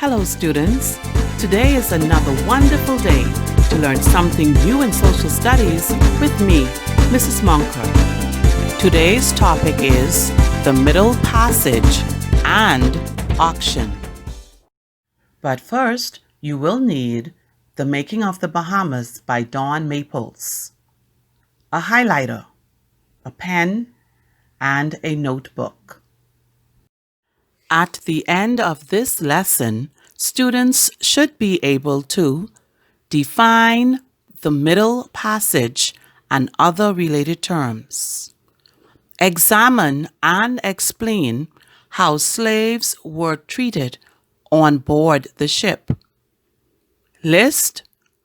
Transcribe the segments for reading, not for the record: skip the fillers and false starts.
Hello students, today is another wonderful day to learn something new in social studies with me, Mrs. Monker. Today's topic is the Middle Passage and auction. But first, you will need The Making of the Bahamas by Dawn Maples, a highlighter, a pen, and a notebook. At the end of this lesson, students should be able to define the Middle Passage and other related terms, examine and explain how slaves were treated on board the ship, list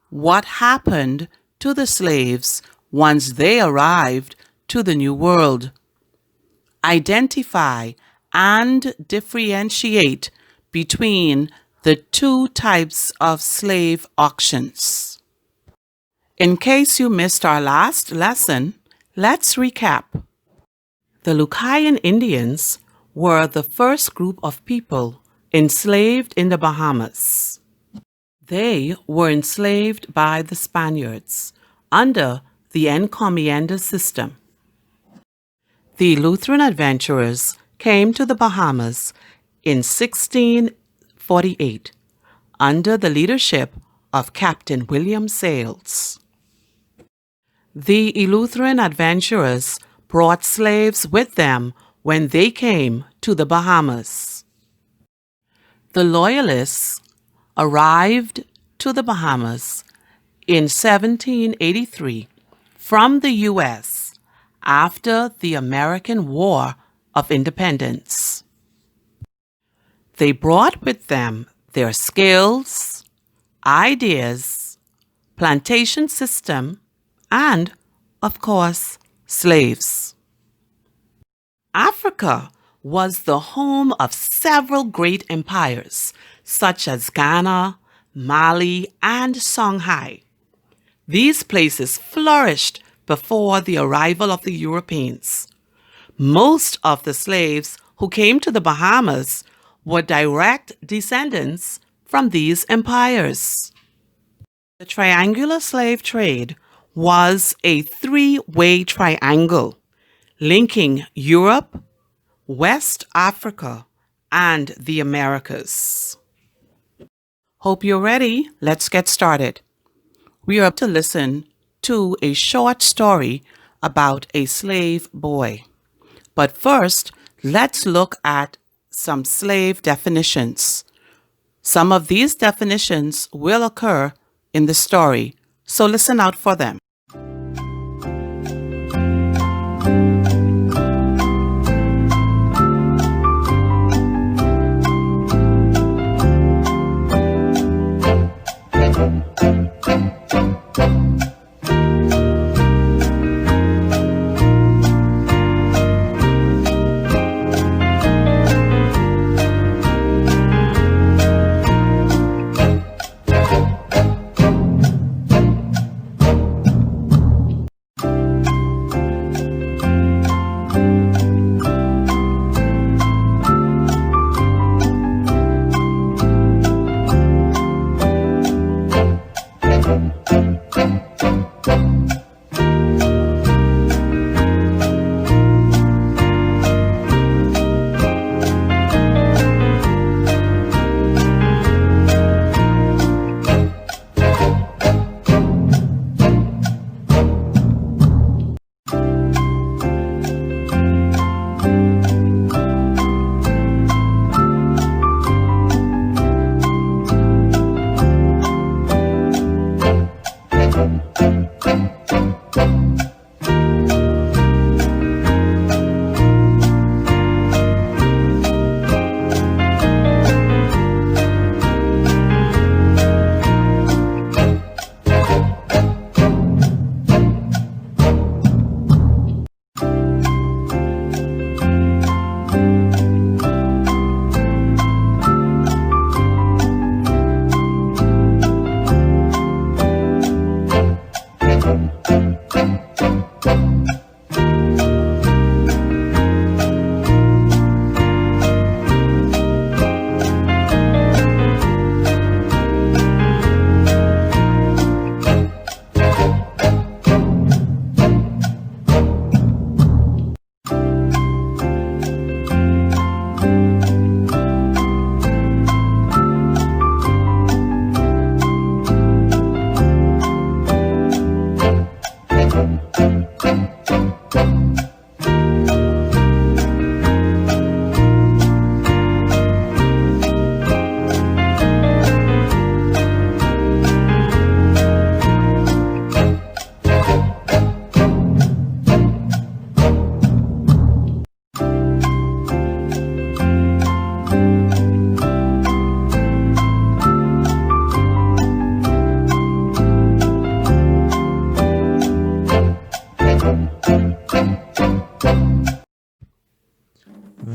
what happened to the slaves once they arrived to the New World, identify and differentiate between the two types of slave auctions. In case you missed our last lesson, let's recap. The Lucayan Indians were the first group of people enslaved in the Bahamas. They were enslaved by the Spaniards under the encomienda system. The Lutheran adventurers came to the Bahamas in 1648 under the leadership of Captain William Sales. The Lutheran adventurers brought slaves with them when they came to the Bahamas. The Loyalists arrived to the Bahamas in 1783 from the U.S. after the American War of Independence. They brought with them their skills, ideas, plantation system, and, of course, slaves. Africa was the home of several great empires, such as Ghana, Mali, and Songhai. These places flourished before the arrival of the Europeans. Most of the slaves who came to the Bahamas were direct descendants from these empires. The triangular slave trade was a three-way triangle linking Europe, West Africa, and the Americas. Hope you're ready. Let's get started. We are to listen to a short story about a slave boy. But first, let's look at some slave definitions. Some of these definitions will occur in the story, so listen out for them.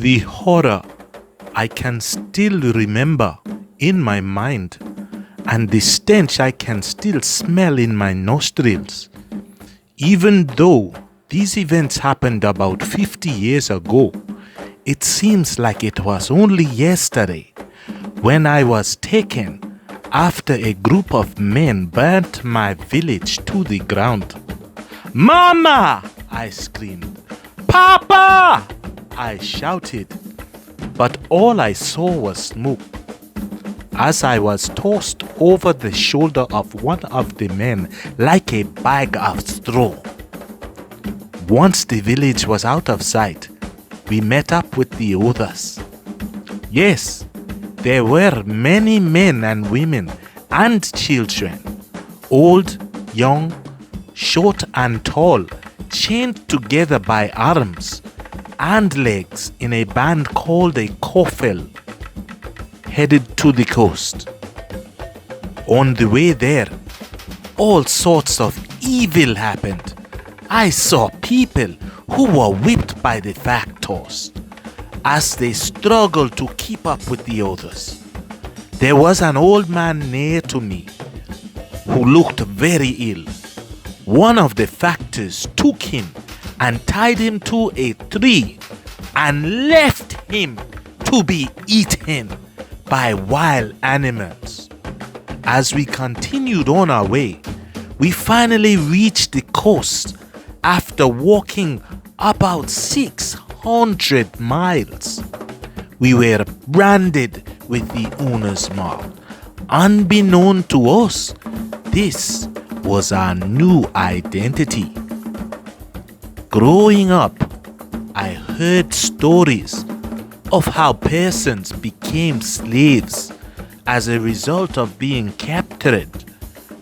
The horror I can still remember in my mind, and the stench I can still smell in my nostrils. Even though these events happened about 50 years ago, it seems like it was only yesterday when I was taken after a group of men burnt my village to the ground. "Mama!" I screamed. "Papa!" I shouted. But all I saw was smoke as I was tossed over the shoulder of one of the men like a bag of straw. Once the village was out of sight, we met up with the others. Yes, there were many men and women and children, old, young, short and tall, chained together by arms and legs in a band called a coffle, headed to the coast. On the way there, all sorts of evil happened. I saw people who were whipped by the factors as they struggled to keep up with the others. There was an old man near to me who looked very ill. One of the factors took him and tied him to a tree and left him to be eaten by wild animals. As we continued on our way, we finally reached the coast after walking about 600 miles. We were branded with the owner's mark. Unbeknown to us, this was our new identity. Growing up, I heard stories of how persons became slaves as a result of being captured,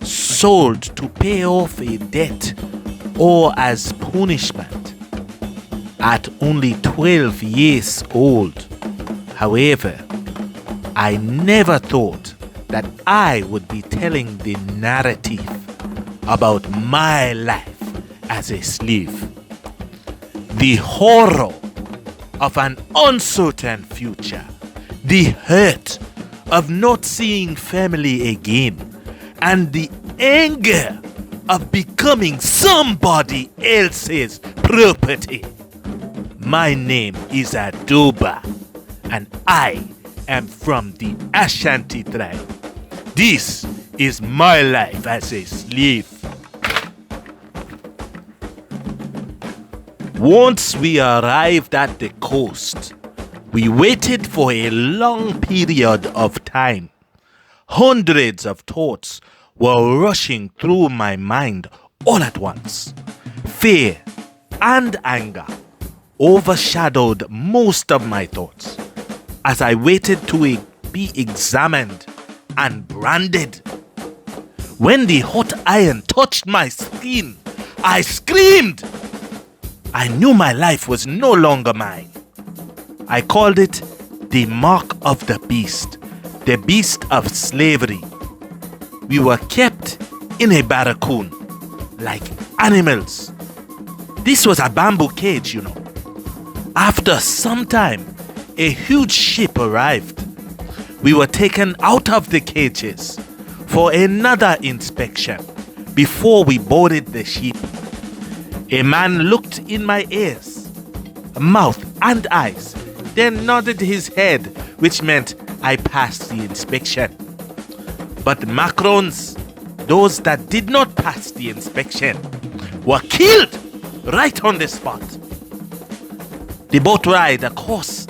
sold to pay off a debt, or as punishment. At only 12 years old, however, I never thought that I would be telling the narrative about my life as a slave. The horror of an uncertain future, the hurt of not seeing family again, and the anger of becoming somebody else's property. My name is Adoba, and I am from the Ashanti tribe. This is my life as a slave. Once we arrived at the coast, we waited for a long period of time. Hundreds of thoughts were rushing through my mind all at once. Fear and anger overshadowed most of my thoughts as I waited to be examined and branded. When the hot iron touched my skin, I screamed. I knew my life was no longer mine. I called it the mark of the beast of slavery. We were kept in a barracoon like animals. This was a bamboo cage, you know. After some time, a huge ship arrived. We were taken out of the cages for another inspection before we boarded the ship. A man looked in my ears, mouth and eyes, then nodded his head, which meant I passed the inspection. But Macrons, those that did not pass the inspection, were killed right on the spot. The boat ride across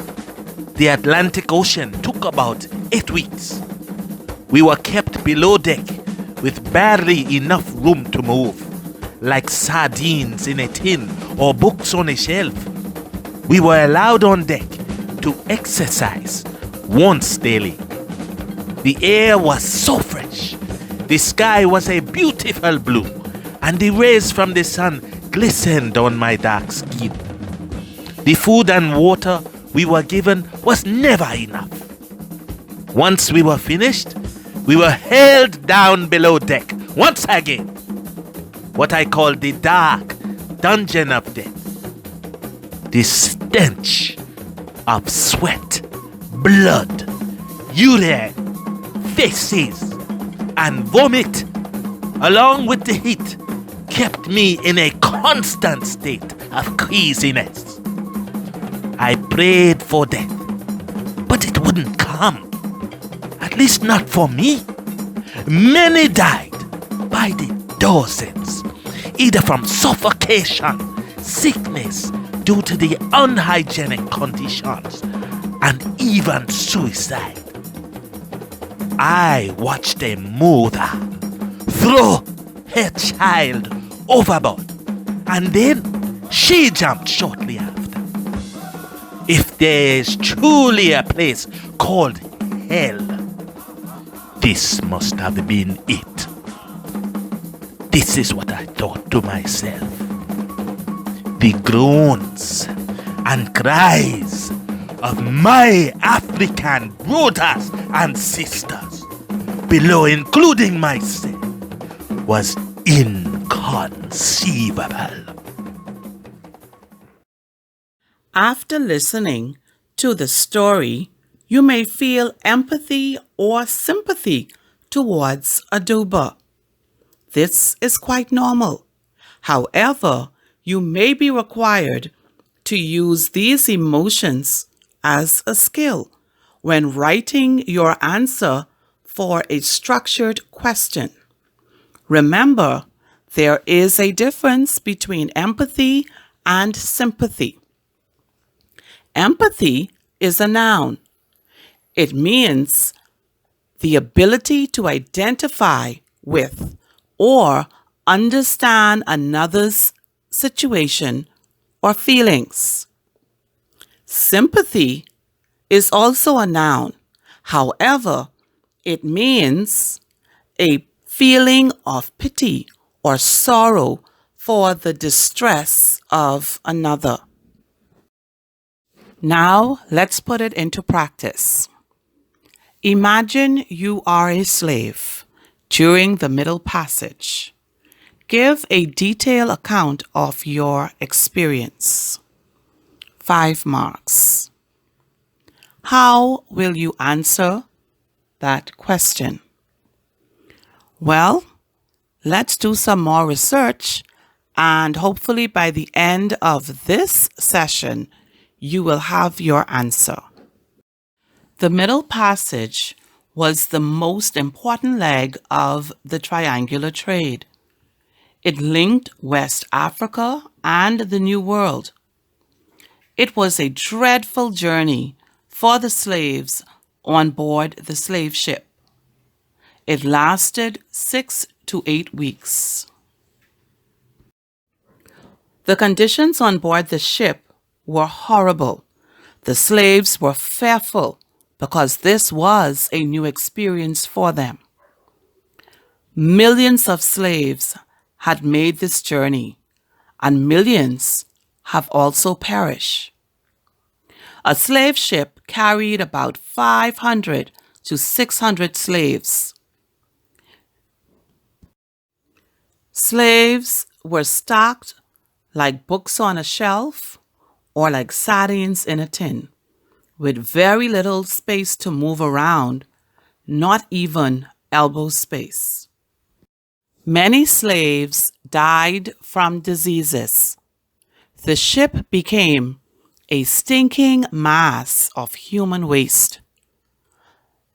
the Atlantic Ocean took about 8 weeks. We were kept below deck with barely enough room to move, like sardines in a tin or books on a shelf. We were allowed on deck to exercise once daily. The air was so fresh, the sky was a beautiful blue, and the rays from the sun glistened on my dark skin. The food and water we were given was never enough. Once we were finished, we were held down below deck once again. What I call the dark dungeon of death. The stench of sweat, blood, urine, feces, and vomit, along with the heat, kept me in a constant state of queasiness. I prayed for death, but it wouldn't come. At least not for me. Many died by the dozens, either from suffocation, sickness due to the unhygienic conditions, and even suicide. I watched a mother throw her child overboard, and then she jumped shortly after. If there is truly a place called hell, this must have been it. This is what I thought to myself. The groans and cries of my African brothers and sisters below, including myself, was inconceivable. After listening to the story, you may feel empathy or sympathy towards Aduba. This is quite normal. However, you may be required to use these emotions as a skill when writing your answer for a structured question. Remember, there is a difference between empathy and sympathy. Empathy is a noun. It means the ability to identify with or understand another's situation or feelings. Sympathy is also a noun. However, it means a feeling of pity or sorrow for the distress of another. Now, let's put it into practice. Imagine you are a slave during the Middle Passage. Give a detailed account of your experience. 5 marks. How will you answer that question? Well, let's do some more research, and hopefully by the end of this session, you will have your answer. The Middle Passage was the most important leg of the triangular trade. It linked West Africa and the New World. It was a dreadful journey for the slaves on board the slave ship. It lasted 6 to 8 weeks. The conditions on board the ship were horrible. The slaves were fearful because this was a new experience for them. Millions of slaves had made this journey, and millions have also perished. A slave ship carried about 500 to 600 slaves. Slaves were stacked like books on a shelf or like sardines in a tin, with very little space to move around, not even elbow space. Many slaves died from diseases. The ship became a stinking mass of human waste.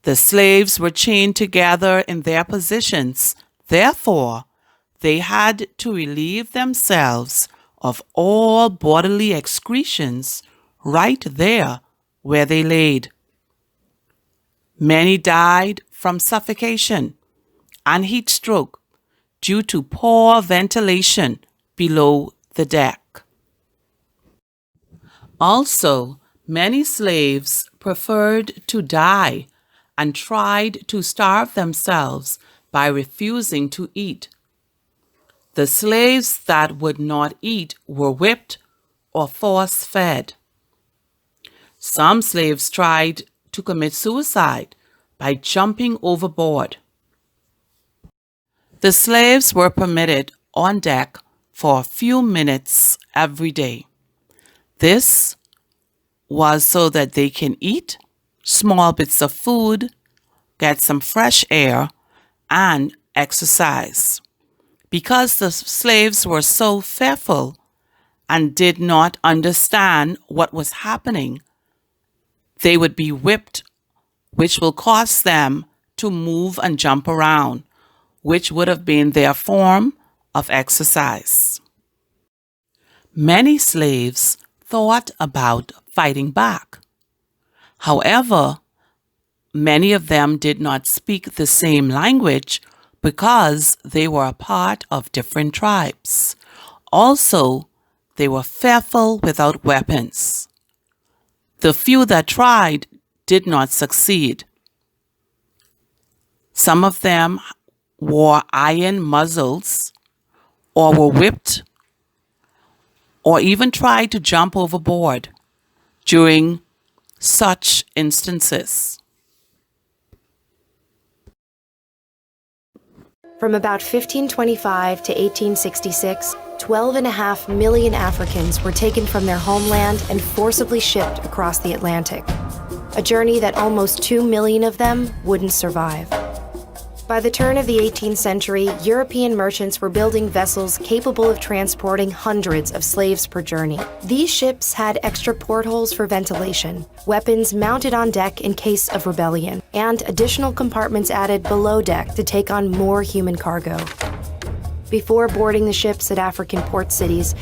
The slaves were chained together in their positions. Therefore, they had to relieve themselves of all bodily excretions right there where they laid. Many died from suffocation and heat stroke due to poor ventilation below the deck. Also, many slaves preferred to die and tried to starve themselves by refusing to eat. The slaves that would not eat were whipped or force-fed. Some slaves tried to commit suicide by jumping overboard. The slaves were permitted on deck for a few minutes every day. This was so that they can eat small bits of food, get some fresh air, and exercise. Because the slaves were so fearful and did not understand what was happening, they would be whipped, which will cause them to move and jump around, which would have been their form of exercise. Many slaves thought about fighting back. However, many of them did not speak the same language because they were a part of different tribes. Also, they were fearful without weapons. The few that tried did not succeed. Some of them wore iron muzzles or were whipped or even tried to jump overboard during such instances. From about 1525 to 1866, 12.5 million Africans were taken from their homeland and forcibly shipped across the Atlantic, a journey that almost 2 million of them wouldn't survive. By the turn of the 18th century, European merchants were building vessels capable of transporting hundreds of slaves per journey. These ships had extra portholes for ventilation, weapons mounted on deck in case of rebellion, and additional compartments added below deck to take on more human cargo. Before boarding the ships at African port cities,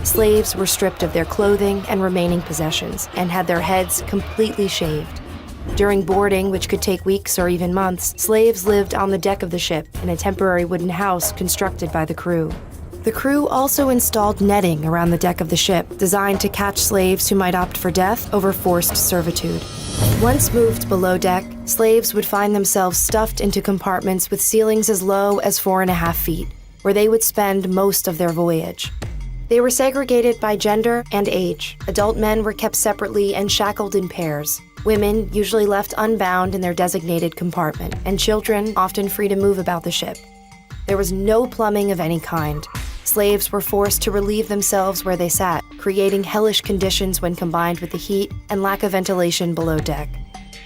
slaves were stripped of their clothing and remaining possessions and had their heads completely shaved. During boarding, which could take weeks or even months, slaves lived on the deck of the ship in a temporary wooden house constructed by the crew. The crew also installed netting around the deck of the ship, designed to catch slaves who might opt for death over forced servitude. Once moved below deck, slaves would find themselves stuffed into compartments with ceilings as low as 4.5 feet, where they would spend most of their voyage. They were segregated by gender and age. Adult men were kept separately and shackled in pairs. Women usually left unbound in their designated compartment, and children often free to move about the ship. There was no plumbing of any kind. Slaves were forced to relieve themselves where they sat, creating hellish conditions when combined with the heat and lack of ventilation below deck.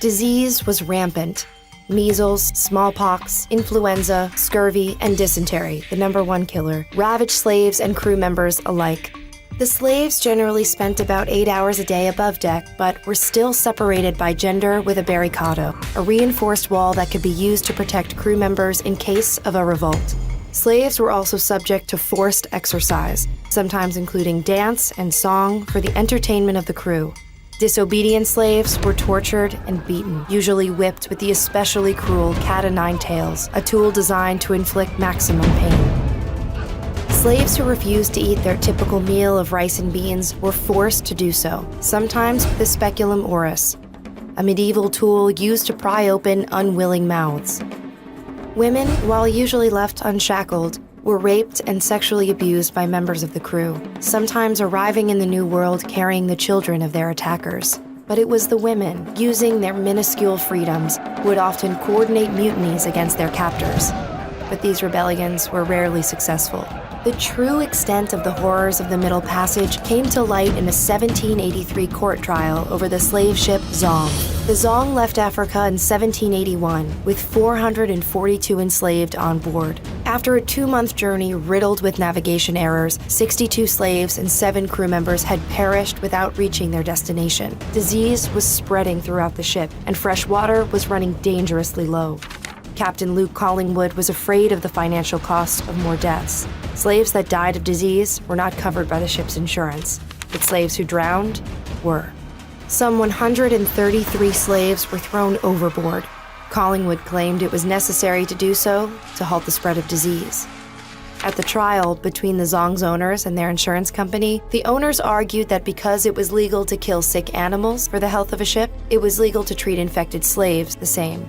Disease was rampant. Measles, smallpox, influenza, scurvy, and dysentery, the #1 killer, ravaged slaves and crew members alike. The slaves generally spent about 8 hours a day above deck, but were still separated by gender with a barricado, a reinforced wall that could be used to protect crew members in case of a revolt. Slaves were also subject to forced exercise, sometimes including dance and song for the entertainment of the crew. Disobedient slaves were tortured and beaten, usually whipped with the especially cruel cat-o'-nine tails, a tool designed to inflict maximum pain. Slaves who refused to eat their typical meal of rice and beans were forced to do so, sometimes with a speculum oris, a medieval tool used to pry open unwilling mouths. Women, while usually left unshackled, were raped and sexually abused by members of the crew, sometimes arriving in the New World carrying the children of their attackers. But it was the women, using their minuscule freedoms, who would often coordinate mutinies against their captors. But these rebellions were rarely successful. The true extent of the horrors of the Middle Passage came to light in a 1783 court trial over the slave ship Zong. The Zong left Africa in 1781 with 442 enslaved on board. After a 2-month journey riddled with navigation errors, 62 slaves and 7 crew members had perished without reaching their destination. Disease was spreading throughout the ship, and fresh water was running dangerously low. Captain Luke Collingwood was afraid of the financial cost of more deaths. Slaves that died of disease were not covered by the ship's insurance, but slaves who drowned were. Some 133 slaves were thrown overboard. Collingwood claimed it was necessary to do so to halt the spread of disease. At the trial between the Zong's owners and their insurance company, the owners argued that because it was legal to kill sick animals for the health of a ship, it was legal to treat infected slaves the same.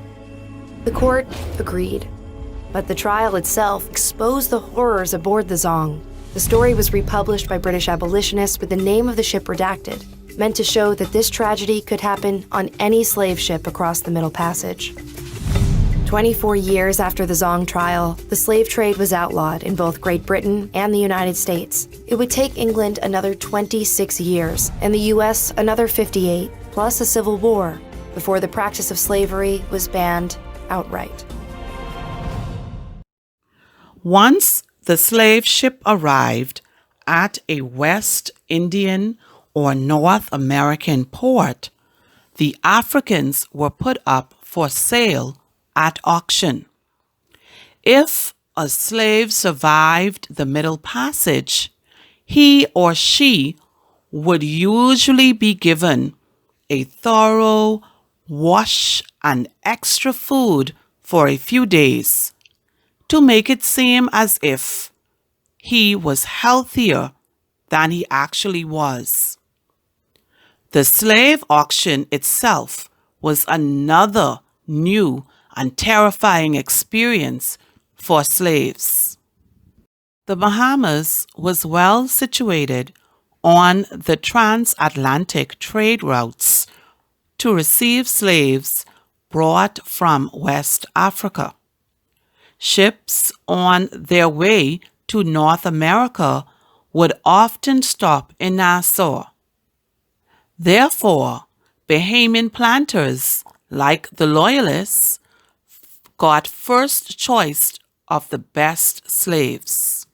The court agreed, but the trial itself exposed the horrors aboard the Zong. The story was republished by British abolitionists with the name of the ship redacted, meant to show that this tragedy could happen on any slave ship across the Middle Passage. 24 years after the Zong trial, the slave trade was outlawed in both Great Britain and the United States. It would take England another 26 years, and the U.S. another 58, plus a civil war, before the practice of slavery was banned outright. Once the slave ship arrived at a West Indian or North American port, the Africans were put up for sale at auction. If a slave survived the Middle Passage, he or she would usually be given a thorough wash and extra food for a few days to make it seem as if he was healthier than he actually was. The slave auction itself was another new and terrifying experience for slaves. The Bahamas was well situated on the transatlantic trade routes to receive slaves brought from West Africa. Ships on their way to North America would often stop in Nassau. Therefore, Bahamian planters, like the Loyalists, got first choice of the best slaves.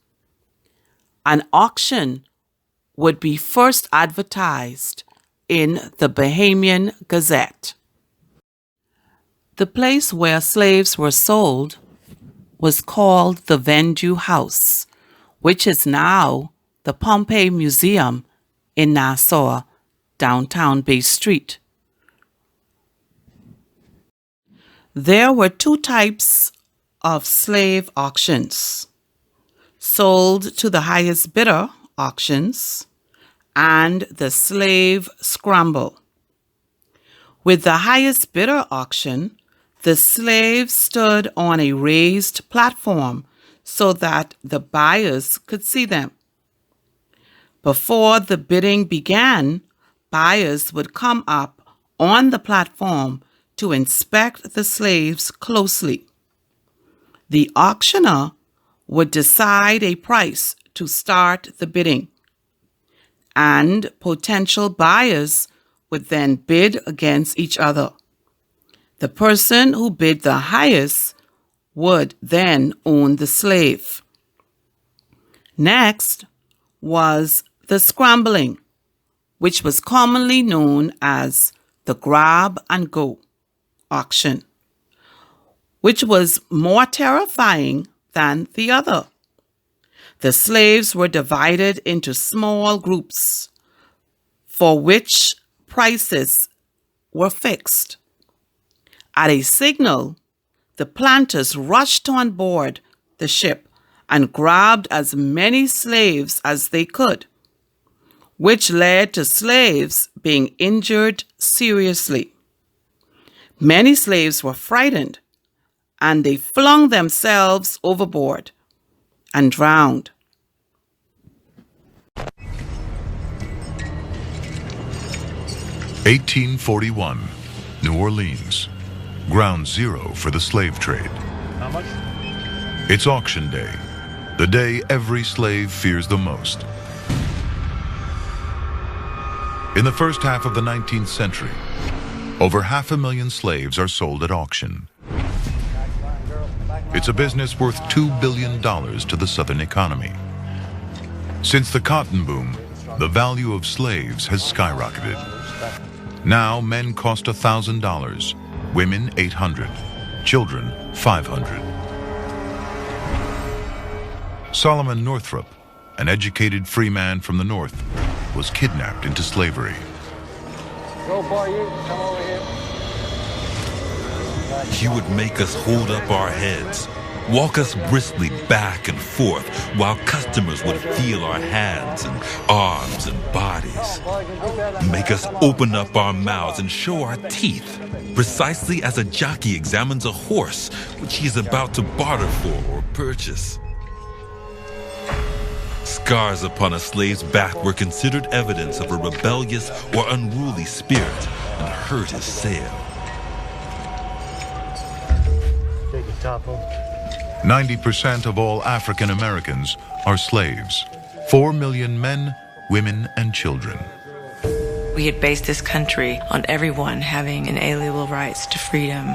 An auction would be first advertised in the Bahamian Gazette. The place where slaves were sold was called the Vendue House, which is now the Pompey Museum in Nassau, downtown Bay Street. There were two types of slave auctions: sold to the highest bidder auctions and the slave scramble. With the highest bidder auction, the slaves stood on a raised platform so that the buyers could see them. Before the bidding began, buyers would come up on the platform to inspect the slaves closely. The auctioneer would decide a price to start the bidding, and potential buyers would then bid against each other. The person who bid the highest would then own the slave. Next was the scrambling, which was commonly known as the grab and go auction, which was more terrifying than the other. The slaves were divided into small groups for which prices were fixed. At a signal, the planters rushed on board the ship and grabbed as many slaves as they could, which led to slaves being injured seriously. Many slaves were frightened, and they flung themselves overboard and drowned. (1841), New Orleans, ground zero for the slave trade. How much? It's auction day, the day every slave fears the most. In the first half of the 19th century, over 500,000 slaves are sold at auction. It's a business worth $2 billion to the Southern economy. Since the cotton boom, the value of slaves has skyrocketed. Now men cost $1,000, women $800, children $500. Solomon Northrop, an educated free man from the North, was kidnapped into slavery. Go, boy, you come over here. He would make us hold up our heads, walk us briskly back and forth, while customers would feel our hands and arms and bodies. Make us open up our mouths and show our teeth, precisely as a jockey examines a horse which he is about to barter for or purchase. Scars upon a slave's back were considered evidence of a rebellious or unruly spirit and hurt his sale. 90% of all African Americans are slaves. 4 million men, women, and children. We had based this country on everyone having inalienable rights to freedom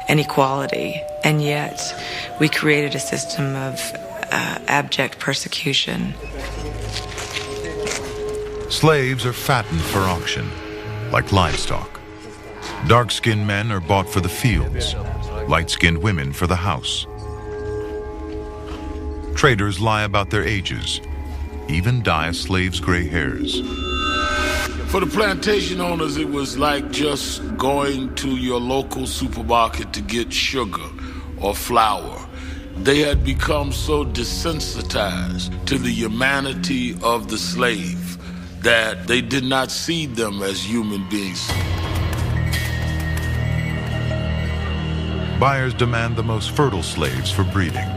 and equality, and yet we created a system of abject persecution. Slaves are fattened for auction, like livestock. Dark-skinned men are bought for the fields, light-skinned women for the house. Traders lie about their ages, even dye a slave's gray hairs. For the plantation owners, it was like just going to your local supermarket to get sugar or flour. They had become so desensitized to the humanity of the slave that they did not see them as human beings. Buyers demand the most fertile slaves for breeding.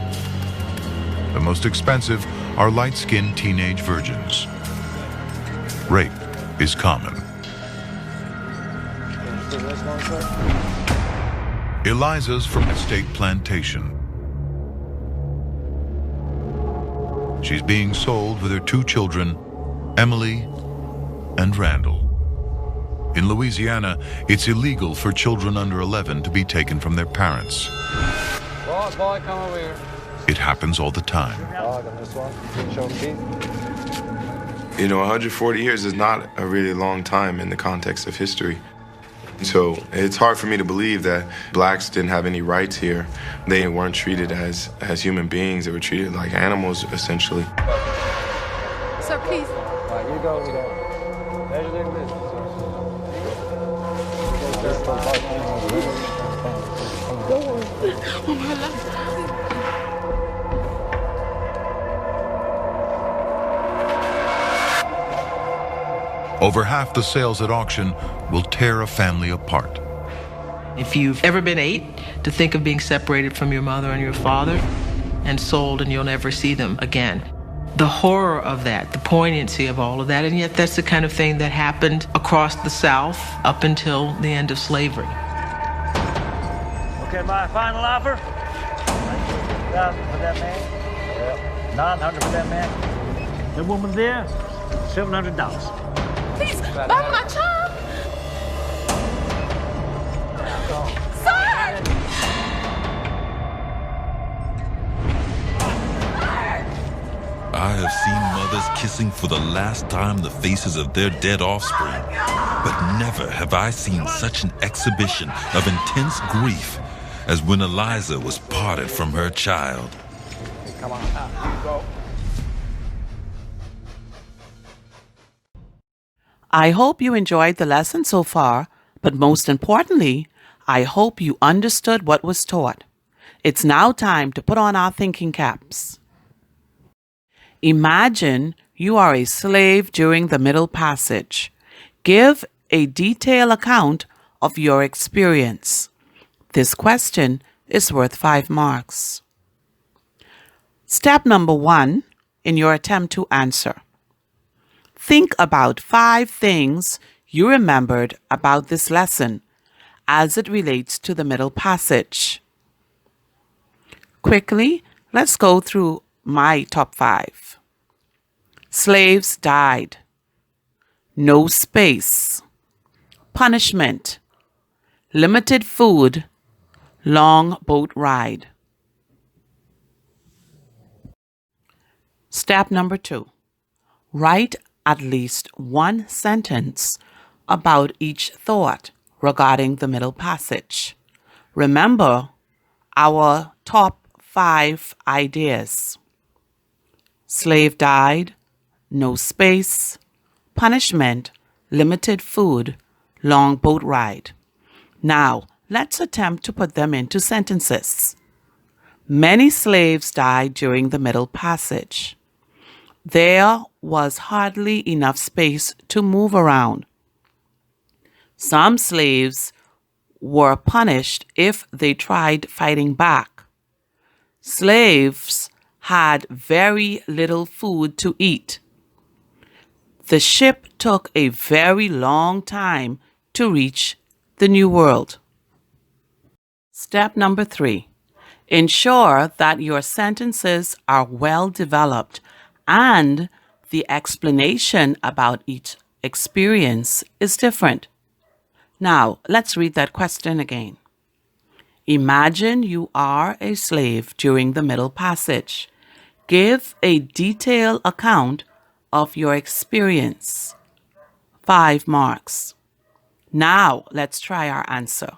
The most expensive are light-skinned teenage virgins. Rape is common. Eliza's from a state plantation. She's being sold with her 2 children, Emily and Randall. In Louisiana, it's illegal for children under 11 to be taken from their parents. Boy, come over here. It happens all the time. Dog on this one. Show Pete. You know, 140 years is not a really long time in the context of history. So it's hard for me to believe that blacks didn't have any rights here. They weren't treated as human beings. They were treated like animals, essentially. Sir, please. All right, you go. Measure their business. Over half the sales at auction will tear a family apart. If you've ever been 8, to think of being separated from your mother and your father and sold and you'll never see them again. The horror of that, the poignancy of all of that, and yet that's the kind of thing that happened across the South up until the end of slavery. Okay, my final offer. 1,000 for that man. Yep. 900 for that man. The woman there, $700. Please, buy my child. Sir! I have seen mothers kissing for the last time the faces of their dead offspring, but never have I seen such an exhibition of intense grief as when Eliza was parted from her child. Come on, you go. I hope you enjoyed the lesson so far, but most importantly, I hope you understood what was taught. It's now time to put on our thinking caps. Imagine you are a slave during the Middle Passage. Give a detailed account of your experience. This question is worth 5 marks. Step number 1 in your attempt to answer. Think about 5 things you remembered about this lesson as it relates to the Middle Passage. Quickly, let's go through my top 5. Slaves died. No space. Punishment. Limited food. Long boat ride. Step number 2. Write at least 1 sentence about each thought regarding the Middle Passage. Remember our top 5 ideas. Slave died, no space, punishment, limited food, long boat ride. Now, let's attempt to put them into sentences. Many slaves died during the Middle Passage. There was hardly enough space to move around. Some slaves were punished if they tried fighting back. Slaves had very little food to eat. The ship took a very long time to reach the New World. Step number 3. Ensure that your sentences are well developed and the explanation about each experience is different. Now, let's read that question again. Imagine you are a slave during the Middle Passage. Give a detailed account of your experience. 5 marks. Now, let's try our answer.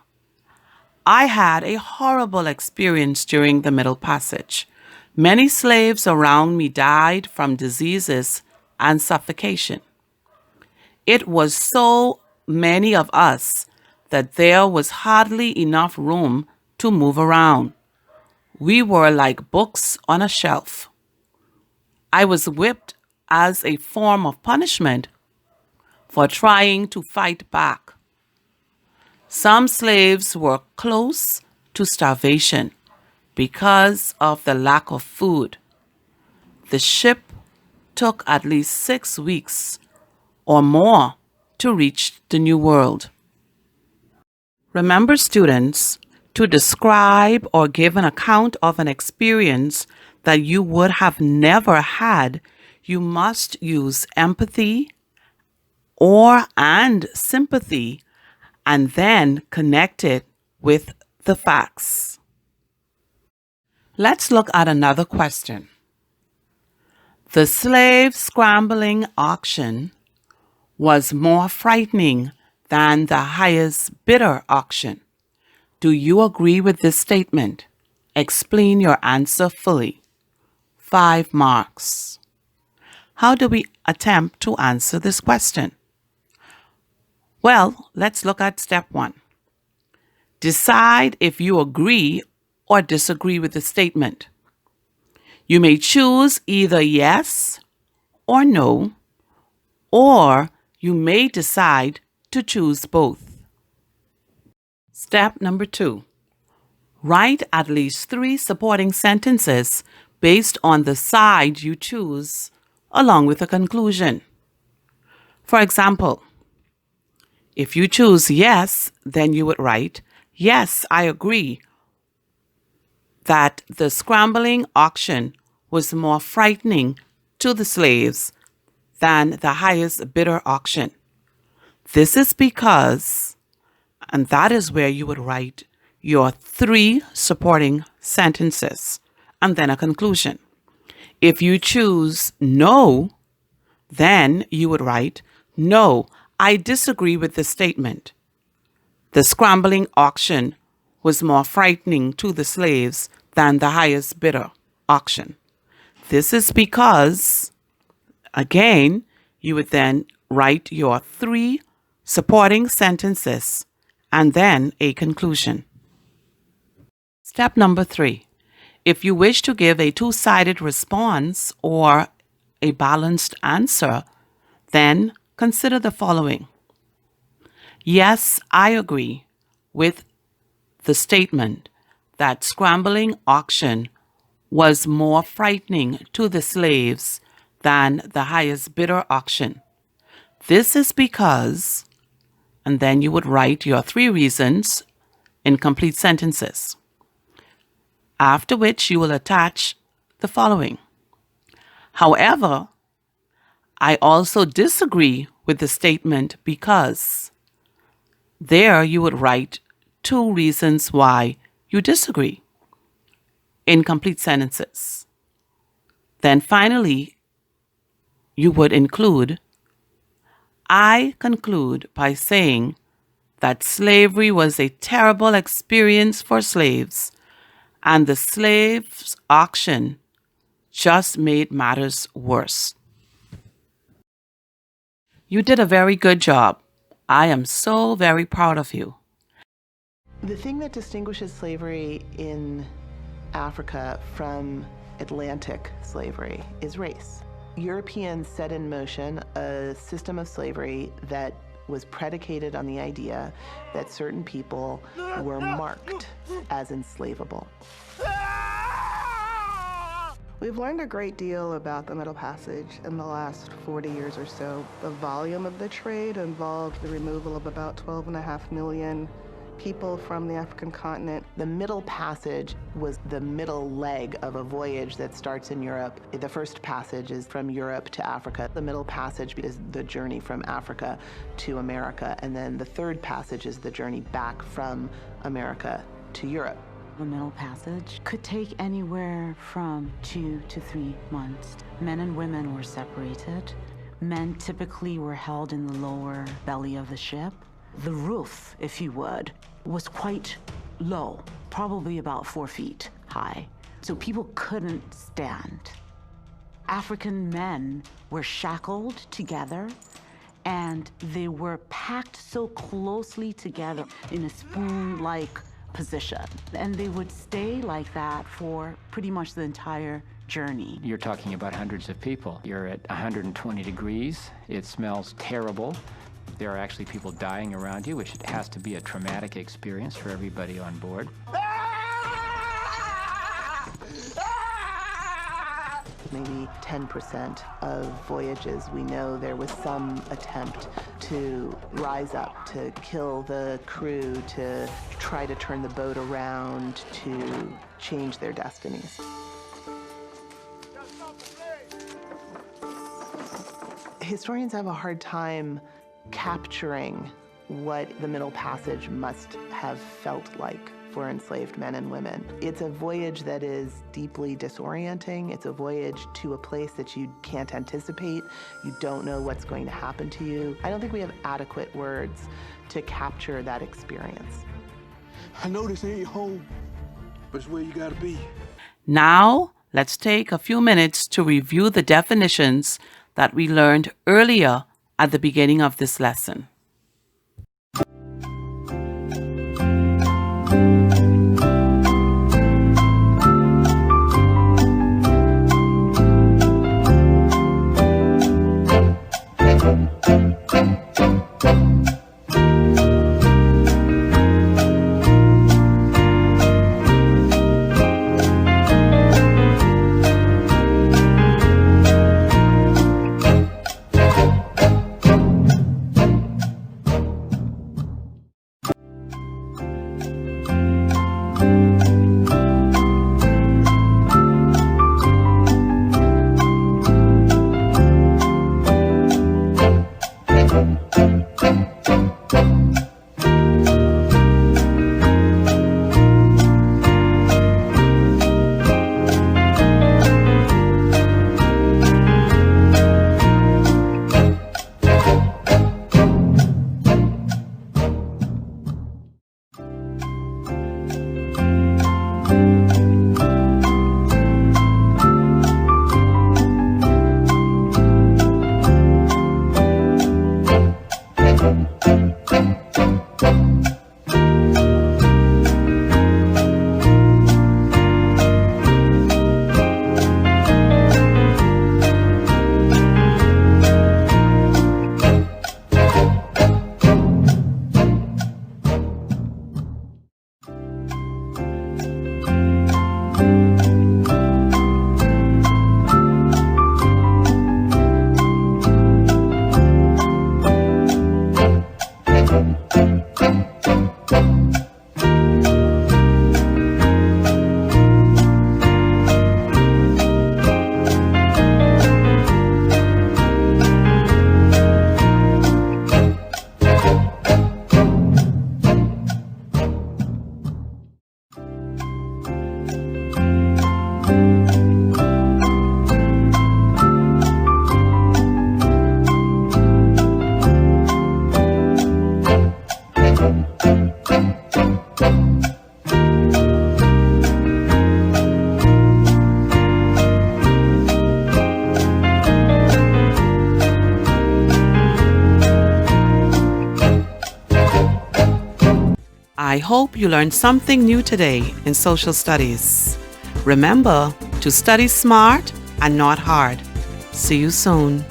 I had a horrible experience during the Middle Passage. Many slaves around me died from diseases and suffocation. It was so many of us that there was hardly enough room to move around. We were like books on a shelf. I was whipped as a form of punishment for trying to fight back. Some slaves were close to starvation because of the lack of food. The ship took at least 6 weeks or more to reach the New World. Remember, students, to describe or give an account of an experience that you would have never had, you must use empathy and sympathy and then connect it with the facts. Let's look at another question. The slave scrambling auction was more frightening than the highest bidder auction. Do you agree with this statement? Explain your answer fully. 5 marks. How do we attempt to answer this question? Well, let's look at step 1. Decide if you agree or disagree with the statement. You may choose either yes or no, or you may decide to choose both. Step number 2. Write at least 3 supporting sentences based on the side you choose, along with a conclusion. For example, if you choose yes, then you would write, yes, I agree that the scrambling auction was more frightening to the slaves than the highest bidder auction. This is because, and that is where you would write your 3 supporting sentences and then a conclusion. If you choose no, then you would write, no, I disagree with the statement. The scrambling auction was more frightening to the slaves than the highest bidder auction. This is because, again, you would then write your 3 supporting sentences and then a conclusion. Step number 3. If you wish to give a 2-sided response or a balanced answer, then consider the following. Yes, I agree with the statement that scrambling auction was more frightening to the slaves than the highest bidder auction. This is because, and then you would write your 3 reasons in complete sentences. After which you will attach the following. However, I also disagree with the statement because. There you would write 2 reasons why you disagree in complete sentences. Then finally, you would include, I conclude by saying that slavery was a terrible experience for slaves, and the slaves' auction just made matters worse. You did a very good job. I am so very proud of you. The thing that distinguishes slavery in Africa from Atlantic slavery is race. Europeans set in motion a system of slavery that was predicated on the idea that certain people were marked as enslavable. We've learned a great deal about the Middle Passage in the last 40 years or so. The volume of the trade involved the removal of about 12.5 million people from the African continent. The Middle Passage was the middle leg of a voyage that starts in Europe. The first passage is from Europe to Africa. The Middle Passage is the journey from Africa to America, and then the third passage is the journey back from America to Europe. The Middle Passage could take anywhere from 2 to 3 months. Men and women were separated. Men typically were held in the lower belly of the ship. The roof, if you would, was quite low, probably about 4 feet high. So people couldn't stand. African men were shackled together, and they were packed so closely together in a spoon-like position. And they would stay like that for pretty much the entire journey. You're talking about hundreds of people. You're at 120 degrees. It smells terrible. There are actually people dying around you, which has to be a traumatic experience for everybody on board. Maybe 10% of voyages, we know there was some attempt to rise up, to kill the crew, to try to turn the boat around, to change their destinies. Historians have a hard time capturing what the Middle Passage must have felt like for enslaved men and women. It's a voyage that is deeply disorienting. It's a voyage to a place that you can't anticipate. You don't know what's going to happen to you. I don't think we have adequate words to capture that experience. I know this ain't home, but it's where you gotta be. Now, let's take a few minutes to review the definitions that we learned earlier at the beginning of this lesson. I hope you learned something new today in social studies. Remember to study smart and not hard. See you soon.